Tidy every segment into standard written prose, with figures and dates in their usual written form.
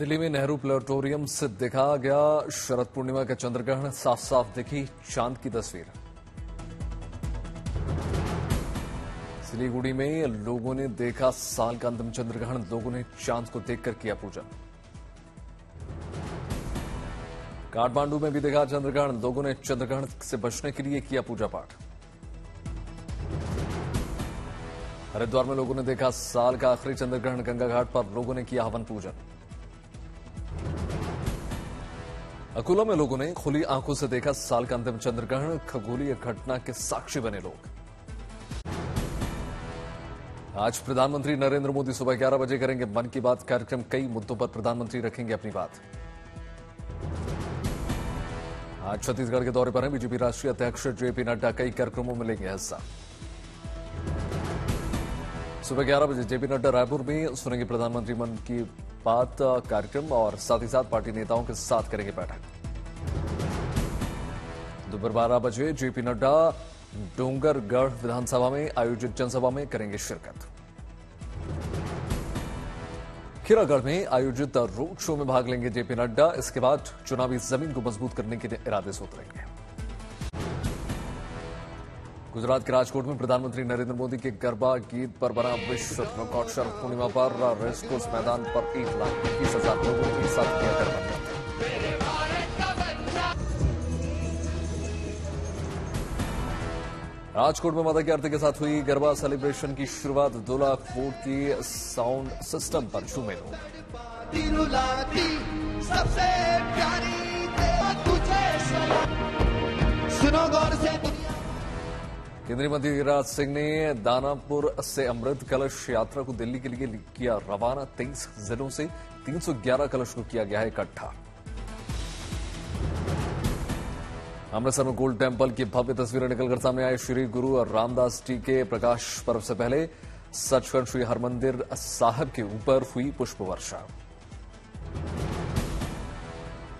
दिल्ली में नेहरू प्लेनेटोरियम से देखा गया शरद पूर्णिमा का चंद्रग्रहण। साफ साफ दिखी चांद की तस्वीर। सिलीगुड़ी में लोगों ने देखा साल का अंतिम चंद्रग्रहण। लोगों ने चांद को देखकर किया पूजन। काठमांडू में भी देखा चंद्रग्रहण। लोगों ने चंद्रग्रहण से बचने के लिए किया पूजा पाठ। हरिद्वार में लोगों ने देखा साल का आखिरी चंद्रग्रहण। गंगा घाट पर लोगों ने किया हवन पूजन। अकोला में लोगों ने खुली आंखों से देखा साल का अंतिम चंद्रग्रहण। खगोलीय घटना के साक्षी बने लोग। आज प्रधानमंत्री नरेंद्र मोदी सुबह 11 बजे करेंगे मन की बात कार्यक्रम। कई मुद्दों पर प्रधानमंत्री रखेंगे अपनी बात। आज छत्तीसगढ़ के दौरे पर हैं बीजेपी राष्ट्रीय अध्यक्ष जेपी नड्डा। कई कार्यक्रमों में लेंगे हिस्सा। सुबह 11 बजे जेपी नड्डा रायपुर में सुनेंगे प्रधानमंत्री मन की बात कार्यक्रम और साथ ही साथ पार्टी नेताओं के साथ करेंगे बैठक। दोपहर 12 बजे जेपी नड्डा डोंगरगढ़ विधानसभा में आयोजित जनसभा में करेंगे शिरकत। खीरागढ़ में आयोजित रोड शो में भाग लेंगे जेपी नड्डा। इसके बाद चुनावी जमीन को मजबूत करने के इरादे से उतरेंगे। गुजरात के राजकोट में प्रधानमंत्री नरेंद्र मोदी के गरबा गीत पर बना विश्व रिकॉर्ड। शरद पूर्णिमा पर रेसकोर्स मैदान पर 1,21,000 लोगों के साथ किया गरबा। राजकोट में माता की आरती के साथ हुई गरबा सेलिब्रेशन की शुरुआत। 2 लाख वोट की साउंड सिस्टम पर झूमे लोग। केंद्रीय मंत्री गिरिराज सिंह ने दानापुर से अमृत कलश यात्रा को दिल्ली के लिए किया रवाना। 23 जिलों से 311 कलश को किया गया है इकट्ठा। अमृतसर में गोल्ड टेम्पल की भव्य तस्वीरें निकलकर सामने आई। श्री गुरु रामदास जी के प्रकाश पर्व से पहले सचखंड श्री हरमंदिर साहिब के ऊपर हुई पुष्प वर्षा।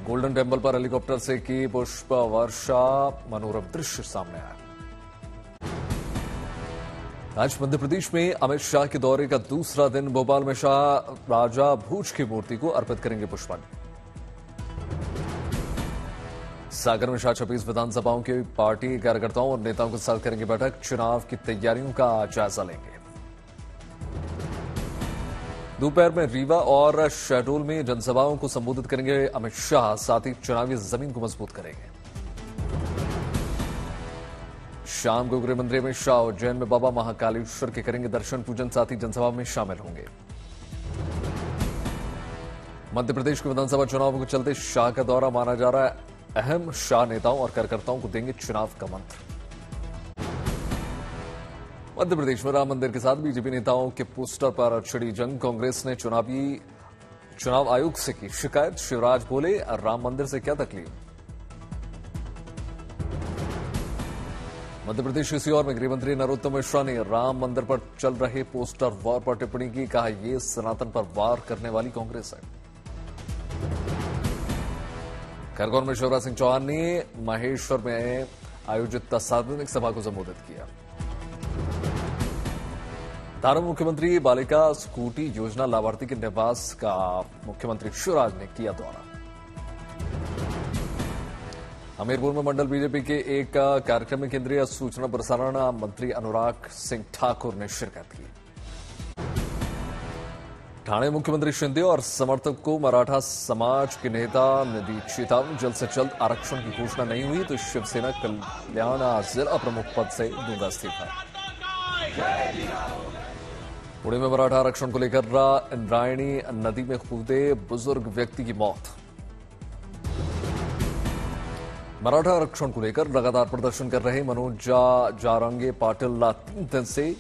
गोल्डन टेम्पल पर हेलीकॉप्टर से की पुष्प वर्षा। मनोरम दृश्य सामने आया। आज मध्य प्रदेश में अमित शाह के दौरे का दूसरा दिन। भोपाल में शाह राजा भूज की मूर्ति को अर्पित करेंगे पुष्पांजलि। सागर में शाह 26 विधानसभाओं के पार्टी कार्यकर्ताओं और नेताओं के साथ करेंगे बैठक। चुनाव की तैयारियों का जायजा लेंगे। दोपहर में रीवा और शहडोल में जनसभाओं को संबोधित करेंगे अमित शाह। साथ ही चुनावी जमीन को मजबूत करेंगे। शाम को गृह मंत्री अमित शाह उज्जैन में बाबा महाकालेश्वर के करेंगे दर्शन पूजन। साथ ही जनसभा में शामिल होंगे। मध्य प्रदेश के विधानसभा चुनावों के चलते शाह का दौरा माना जा रहा है अहम। शाह नेताओं और कार्यकर्ताओं को देंगे चुनाव का मंत्र। मध्य प्रदेश में राम मंदिर के साथ बीजेपी नेताओं के पोस्टर पर छिड़ी जंग। कांग्रेस ने चुनाव आयोग से की शिकायत। शिवराज बोले राम मंदिर से क्या तकलीफ। मध्य प्रदेश के सीहोर में गृहमंत्री नरोत्तम मिश्रा ने राम मंदिर पर चल रहे पोस्टर वॉर पर टिप्पणी की। कहा यह सनातन पर वार करने वाली कांग्रेस है। खरगोन में शिवराज सिंह चौहान ने महेश्वर में आयोजित सार्वजनिक सभा को संबोधित किया। धार में मुख्यमंत्री बालिका स्कूटी योजना लाभार्थी के निवास का मुख्यमंत्री शिवराज ने किया दौरा। हमीरपुर में मंडल बीजेपी के एक कार्यक्रम में केंद्रीय सूचना प्रसारण मंत्री अनुराग सिंह ठाकुर ने शिरकत की। ठाणे मुख्यमंत्री शिंदे और समर्थक को मराठा समाज के नेता ने दी चेतावनी। जल्द से जल्द आरक्षण की घोषणा नहीं हुई तो शिवसेना कल्याण जिला प्रमुख पद से दूंगा इस्तीफा। पुणे में मराठा आरक्षण को लेकर इंद्रायणी नदी में कूदे बुजुर्ग व्यक्ति की मौत। मराठा आरक्षण को लेकर लगातार प्रदर्शन कर रहे मनोज जारंगे पाटिल 3 दिन से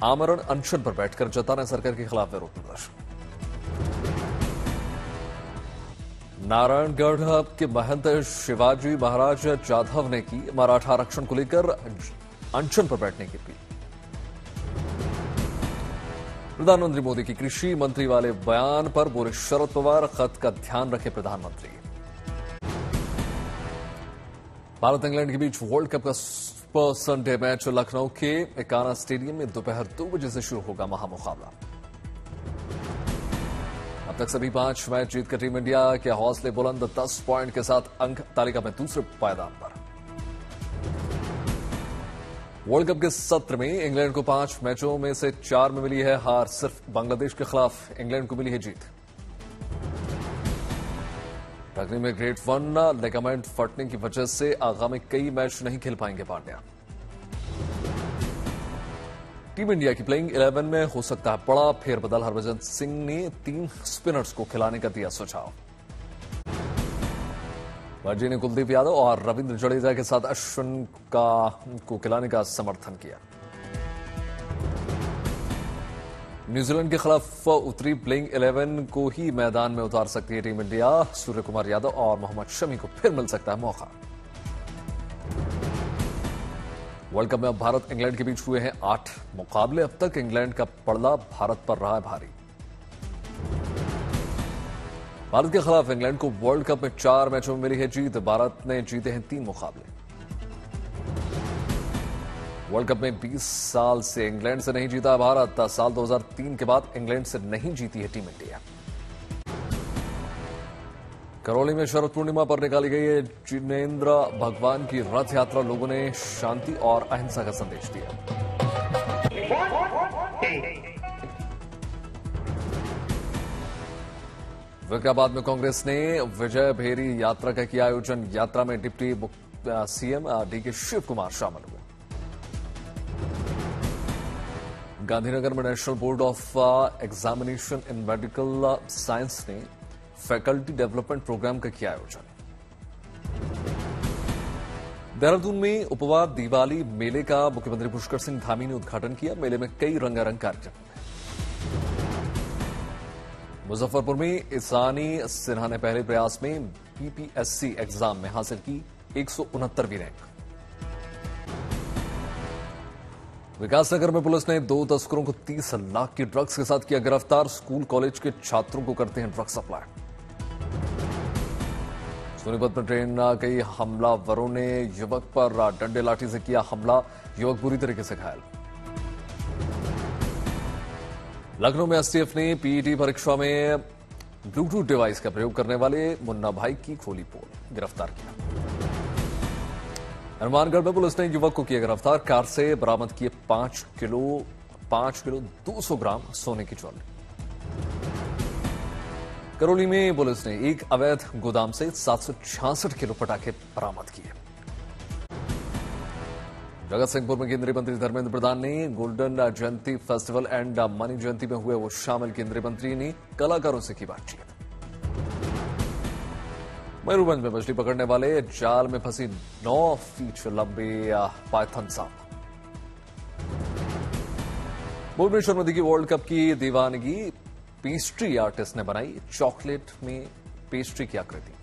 आमरण अनशन पर बैठकर जता रहे सरकार के खिलाफ विरोध प्रदर्शन। नारायणगढ़ के महंत शिवाजी महाराज जाधव ने की मराठा आरक्षण को लेकर अनशन पर बैठने की अपील। प्रधानमंत्री मोदी की कृषि मंत्री वाले बयान पर बोले शरद पवार खत का ध्यान रखे प्रधानमंत्री। भारत इंग्लैंड के बीच वर्ल्ड कप का सुपर संडे मैच लखनऊ के एकाना स्टेडियम में दोपहर 2 बजे से शुरू होगा महामुकाबला। अब तक सभी 5 मैच जीतकर टीम इंडिया के हौसले बुलंद, 10 पॉइंट के साथ अंक तालिका में दूसरे पायदान पर। वर्ल्ड कप के सत्र में इंग्लैंड को 5 मैचों में से 4 में मिली है हार, सिर्फ बांग्लादेश के खिलाफ इंग्लैंड को मिली है जीत। टकरी में ग्रेड 1 लिगामेंट फटने की वजह से आगामी कई मैच नहीं खेल पाएंगे पांड्या। टीम इंडिया की प्लेइंग 11 में हो सकता है बड़ा फेरबदल, हरभजन सिंह ने 3 स्पिनर्स को खिलाने का दिया सुझाव। वर्जी ने कुलदीप यादव और रविंद्र जडेजा के साथ अश्विन को खिलाने का समर्थन किया। न्यूजीलैंड के खिलाफ उतरी प्लेइंग 11 को ही मैदान में उतार सकती है टीम इंडिया। सूर्य कुमार यादव और मोहम्मद शमी को फिर मिल सकता है मौका। वर्ल्ड कप में अब भारत इंग्लैंड के बीच हुए हैं 8 मुकाबले। अब तक इंग्लैंड का पड़ला भारत पर रहा है भारी। भारत के खिलाफ इंग्लैंड को वर्ल्ड कप में 4 मैचों में मिली है जीत। भारत ने जीते हैं 3 मुकाबले। वर्ल्ड कप में 20 साल से इंग्लैंड से नहीं जीता भारत। साल 2003 के बाद इंग्लैंड से नहीं जीती है टीम इंडिया। करौली में शरद पूर्णिमा पर निकाली गई है जिनेंद्र भगवान की रथ यात्रा। लोगों ने शांति और अहिंसा का संदेश दिया। विकाराबाद में कांग्रेस ने विजय भेरी यात्रा का किया आयोजन। यात्रा में deputy CM DK Shivakumar शामिल हुए। गांधीनगर में National Board of Examination in Medical Science ने फैकल्टी डेवलपमेंट प्रोग्राम का किया आयोजन। देहरादून में उपवाद दिवाली मेले का मुख्यमंत्री पुष्कर सिंह धामी ने उद्घाटन किया। मेले में कई रंगारंग कार्यक्रम। मुजफ्फरपुर में ईसानी सिन्हा ने पहले प्रयास में बीपीएससी एग्जाम में हासिल की 169वीं रैंक। विकासनगर में पुलिस ने 2 तस्करों को 30 लाख की ड्रग्स के साथ किया गिरफ्तार। स्कूल कॉलेज के छात्रों को करते हैं ड्रग सप्लाई। सोनीपत में ट्रेन कई हमलावरों ने युवक पर डंडे लाठी से किया हमला। युवक बुरी तरीके से घायल। लखनऊ में एसटीएफ ने पीईटी परीक्षा में ब्लूटूथ डिवाइस का प्रयोग करने वाले मुन्ना भाई की खोली पोल, गिरफ्तार किया। हनुमानगढ़ में पुलिस ने युवक को किया गिरफ्तार। कार से बरामद किए 5 किलो 200 ग्राम सोने की ज्वेलरी। करौली में पुलिस ने एक अवैध गोदाम से 766 किलो पटाखे बरामद किए। जगतसिंहपुर में केंद्रीय मंत्री धर्मेंद्र प्रधान ने गोल्डन जयंती फेस्टिवल एंड मनी जयंती में हुए वो शामिल। केंद्रीय मंत्री ने कलाकारों से की बातचीत। मयूरभंज में मछली पकड़ने वाले जाल में फंसी 9 फीट लंबे पाइथन सांप। भुवनेश्वर में दिखी वर्ल्ड कप की दीवानगी। पेस्ट्री आर्टिस्ट ने बनाई चॉकलेट में पेस्ट्री की आकृति।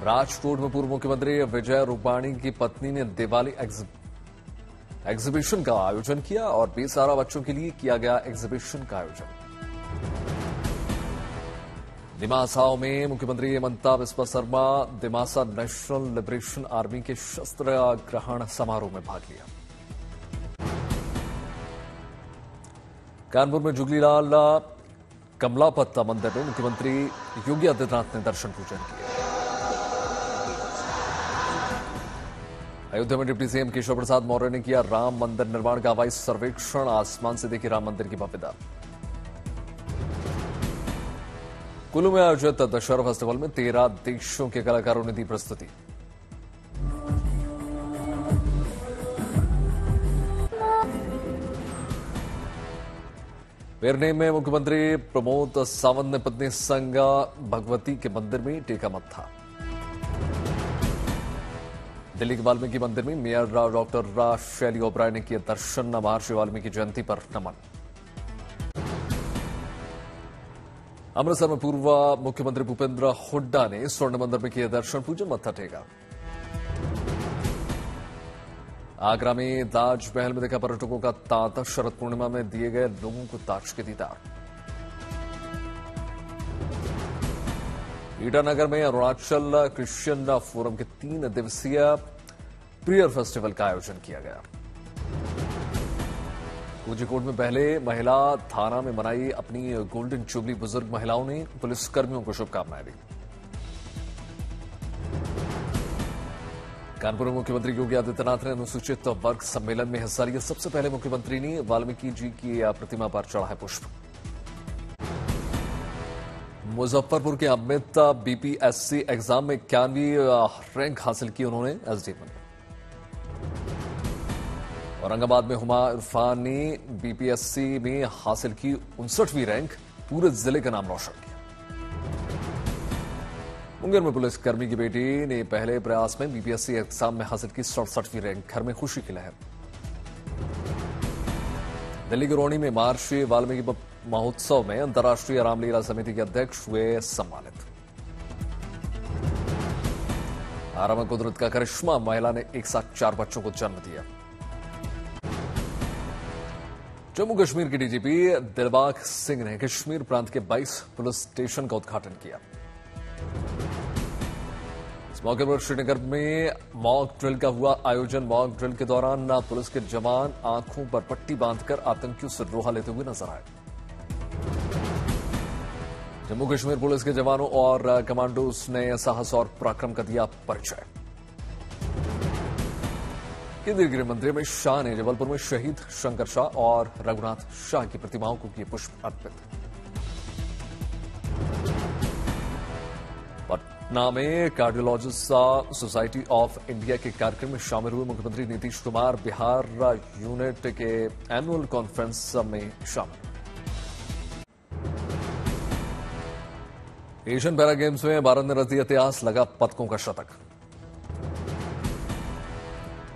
राजकोट में पूर्व मुख्यमंत्री विजय रूपाणी की पत्नी ने दिवाली एग्जीबिशन का आयोजन किया और बेसहारा बच्चों के लिए किया गया एग्जीबिशन का आयोजन। दिमासाओं में मुख्यमंत्री Himanta Biswa Sarma Dimasa National Liberation Army के शस्त्र ग्रहण समारोह में भाग लिया। कानपुर में जुगलीलाल कमलापत मंदिर में मुख्यमंत्री योगी आदित्यनाथ ने दर्शन पूजन किया। अयोध्या में डिप्टी सीएम केशव प्रसाद मौर्य ने किया राम मंदिर निर्माण का हवाई सर्वेक्षण। आसमान से देखी राम मंदिर की भव्यता। कुल्लू में आयोजित दशहरा फेस्टिवल में 13 देशों के कलाकारों ने दी प्रस्तुति। बेरने में मुख्यमंत्री प्रमोद सावंत ने पत्नी संगा भगवती के मंदिर में टेका मत्था। दिल्ली के वाल्मीकि मंदिर में मेयर डॉक्टर शैली ओबराय ने किया दर्शन। महर्षि वाल्मीकि जयंती पर नमन। अमृतसर में पूर्व मुख्यमंत्री भूपेंद्र हुड्डा ने स्वर्ण मंदिर में किया दर्शन पूजन, मत्था टेका। आगरा में ताजमहल में देखा पर्यटकों का तांता। शरद पूर्णिमा में दिए गए लोगों को ताज के दीदार। ईटानगर में अरुणाचल क्रिश्चियन फोरम के 3 दिवसीय प्रियर फेस्टिवल का आयोजन किया गया। कोझिकोड में पहले महिला थाना में मनाई अपनी गोल्डन जुबली। बुजुर्ग महिलाओं ने पुलिसकर्मियों को शुभकामनाएं दी। कानपुर में मुख्यमंत्री योगी आदित्यनाथ ने अनुसूचित वर्ग सम्मेलन में हिस्सा लिया। सबसे पहले मुख्यमंत्री ने वाल्मीकि जी की प्रतिमा पर चढ़ाए पुष्प। मुजफ्फरपुर के अमित बीपीएससी एग्जाम में 91वीं रैंक हासिल की उन्होंने एसडीएम में। औरंगाबाद में हुमा इरफान ने बीपीएससी में हासिल की 59वीं रैंक, पूरे जिले का नाम रोशन किया। मुंगेर में पुलिसकर्मी की बेटी ने पहले प्रयास में बीपीएससी एग्जाम में हासिल की 67वीं रैंक, घर में खुशी की लहर। दिल्ली के रोहनी में महर्षि वाल्मीकि महोत्सव में अंतर्राष्ट्रीय रामलीला समिति के अध्यक्ष हुए सम्मानित। आराम कुदरत का करिश्मा, महिला ने एक साथ 4 बच्चों को जन्म दिया। जम्मू कश्मीर के डीजीपी दिलबाग सिंह ने कश्मीर प्रांत के 22 पुलिस स्टेशन का उद्घाटन किया। इस मौके पर श्रीनगर में मॉक ड्रिल का हुआ आयोजन। मॉक ड्रिल के दौरान पुलिस के जवान आंखों पर पट्टी बांधकर आतंकियों से लोहा लेते हुए नजर आए। जम्मू कश्मीर पुलिस के जवानों और कमांडोज ने साहस और पराक्रम का दिया परिचय। केंद्रीय गृह मंत्री अमित शाह ने जबलपुर में शहीद शंकर शाह और रघुनाथ शाह की प्रतिमाओं को किए पुष्प अर्पित। पटना में कार्डियोलॉजिस्ट सोसाइटी ऑफ इंडिया के कार्यक्रम में शामिल हुए मुख्यमंत्री नीतीश कुमार। बिहार यूनिट के एनुअल कॉन्फ्रेंस में शामिल। एशियन पैरा गेम्स में भारत ने रच दिया इतिहास, लगा पदकों का शतक।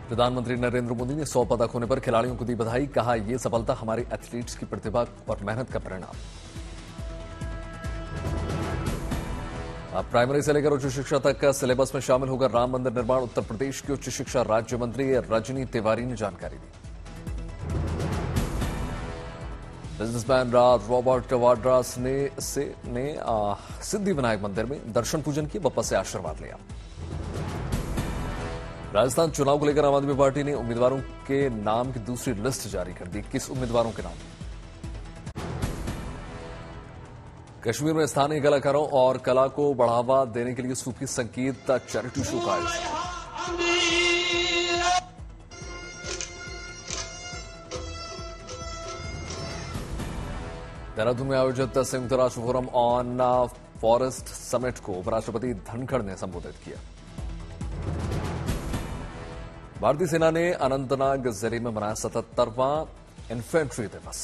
प्रधानमंत्री नरेंद्र मोदी ने 100 पदक होने पर खिलाड़ियों को दी बधाई। कहा, यह सफलता हमारे एथलीट्स की प्रतिभा और मेहनत का परिणाम। अब प्राइमरी से लेकर उच्च शिक्षा तक सिलेबस में शामिल होगा राम मंदिर निर्माण। उत्तर प्रदेश की उच्च शिक्षा राज्य मंत्री रजनी तिवारी ने जानकारी दी। बिजनेसमैन रॉबर्ट वाड्रा ने सिद्धि विनायक मंदिर में दर्शन पूजन किए, बप्पा से आशीर्वाद लिया। राजस्थान चुनाव को लेकर आम आदमी पार्टी ने उम्मीदवारों के नाम की दूसरी लिस्ट जारी कर दी। 21 उम्मीदवारों के नाम। कश्मीर में स्थानीय कलाकारों और कला को बढ़ावा देने के लिए सूफी संगीत चैरिटी शो का आयोजन। देहरादून में आयोजित संयुक्त राष्ट्र फोरम ऑन फॉरेस्ट समिट को उपराष्ट्रपति धनखड़ ने संबोधित किया। भारतीय सेना ने अनंतनाग जिले में मनाया 77वां इन्फेंट्री दिवस।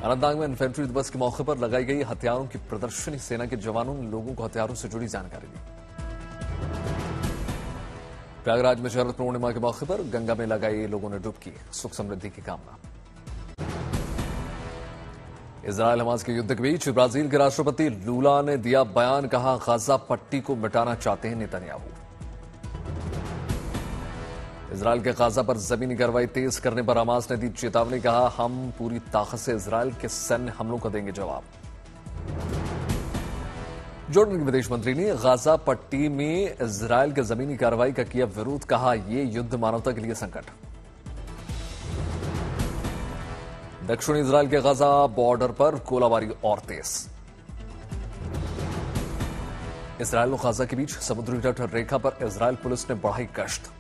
अनंतनाग में इन्फेंट्री दिवस के मौके पर लगाई गई हथियारों की प्रदर्शनी। सेना के जवानों ने लोगों को हथियारों से जुड़ी जानकारी दी। प्रयागराज में शरद पूर्णिमा के मौके पर गंगा में लगाई लोगों ने डुबकी, सुख समृद्धि की कामना। इजरायल हमास के युद्ध के बीच ब्राजील के राष्ट्रपति लूला ने दिया बयान। कहा, गाजा पट्टी को मिटाना चाहते हैं नेतन्याहू। इजरायल के गाजा पर जमीनी कार्रवाई तेज करने पर हमास ने दी चेतावनी। कहा, हम पूरी ताकत से इजरायल के सैन्य हमलों का देंगे जवाब। जॉर्डन के विदेश मंत्री ने गाजा पट्टी में इजरायल के जमीनी कार्रवाई का किया विरोध। कहा, यह युद्ध मानवता के लिए संकट। दक्षिणी इजरायल के गाजा बॉर्डर पर गोलाबारी और तेज। इजरायल और गाजा के बीच समुद्री तट रेखा पर इजरायल पुलिस ने बढ़ाई गश्त।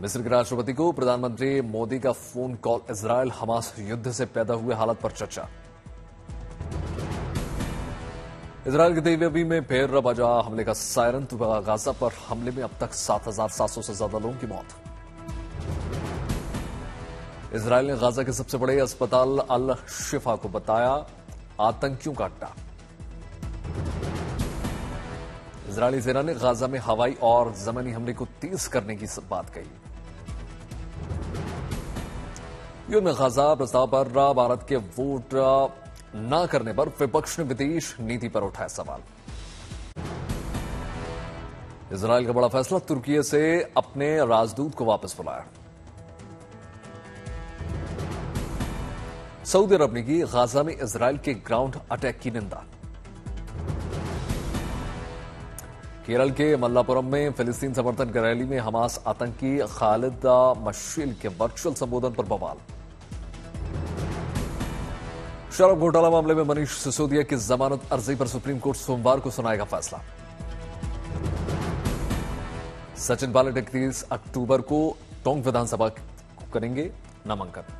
मिस्र के राष्ट्रपति को प्रधानमंत्री मोदी का फोन कॉल। इजरायल हमास युद्ध से पैदा हुए हालात पर चर्चा। इजरायल के तेल अवीव में फिर बजा हमले का सायरन। गाजा पर हमले में अब तक 7,700 से ज्यादा लोगों की मौत। इजरायल ने गाजा के सबसे बड़े अस्पताल अल शिफा को बताया आतंकियों का अड्डा। इजरायली सेना ने गाजा में हवाई और जमीनी हमले को तेज करने की बात कही। युद्ध में गाजा प्रस्ताव पर भारत के वोट न करने पर विपक्ष ने विदेश नीति पर उठाया सवाल। इजरायल का बड़ा फैसला, तुर्की से अपने राजदूत को वापस बुलाया। सऊदी अरब ने की गाजा में इजरायल के ग्राउंड अटैक की निंदा। केरल के मल्लापुरम में फिलिस्तीन समर्थन रैली में हमास आतंकी खालिद मशील के वर्चुअल संबोधन पर बवाल। शराब घोटाला मामले में मनीष सिसोदिया की जमानत अर्जी पर सुप्रीम कोर्ट सोमवार को सुनाएगा फैसला। सचिन पायलट 31 अक्टूबर को टोंक विधानसभा को करेंगे नामांकन।